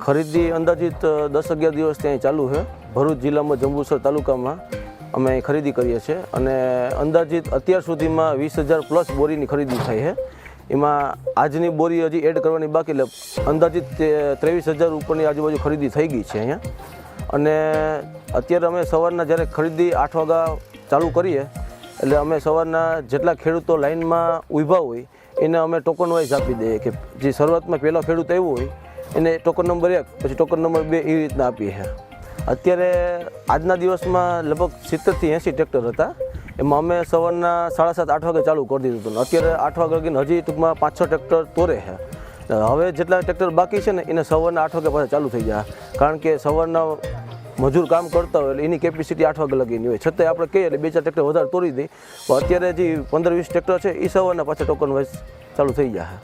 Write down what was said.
ખરીદી અંદાજિત 10-11 દિવસ ત્યાં ચાલુ છે। ભરૂચ જિલ્લામાં જંબુસર તાલુકામાં અમે ખરીદી કરીએ છીએ અને અંદાજિત અત્યાર સુધીમાં 20,000 પ્લસ બોરીની ખરીદી થઈ છે। એમાં આજની બોરી હજી એડ કરવાની બાકી, એટલે અંદાજિત 23,000 ઉપરની આજુબાજુ ખરીદી થઈ ગઈ છે અહીંયા। અને અત્યારે અમે સવારના જ્યારે ખરીદી 8 વાગ્યા ચાલુ કરીએ એટલે અમે સવારના જેટલા ખેડૂતો લાઇનમાં ઊભા હોય એને અમે ટોકન વાઇઝ આપી દઈએ કે જે શરૂઆતમાં પહેલો ખેડૂત આવ્યો હોય એને ટોકન નંબર 1 પછી ટોકન નંબર 2 એવી રીતના આપીએ છીએ। અત્યારે આજના દિવસમાં લગભગ 70 થી 80 ટ્રેક્ટર હતા, એમાં અમે સવારના 7:30-8 વાગે ચાલુ કરી દીધું હતું। અત્યારે 8 વાગે લગીને હજી ટૂંકમાં 5-6 ટ્રેક્ટર તોરે છે। હવે જેટલા ટ્રેક્ટર બાકી છે ને એને સવારના 8 વાગે પાછા ચાલુ થઈ જાય, કારણ કે સવારના મજૂર કામ કરતા હોય એટલે એની કેપેસિટી 8 વાગે લગીની હોય, છતાંય આપણે કહીએ એટલે 2-4 ટ્રેક્ટર વધારે તોડી દઈએ। તો અત્યારે જે 15-20 ટ્રેક્ટર છે એ સવારના પાછા ટોકન વાઇઝ ચાલુ થઈ જાય।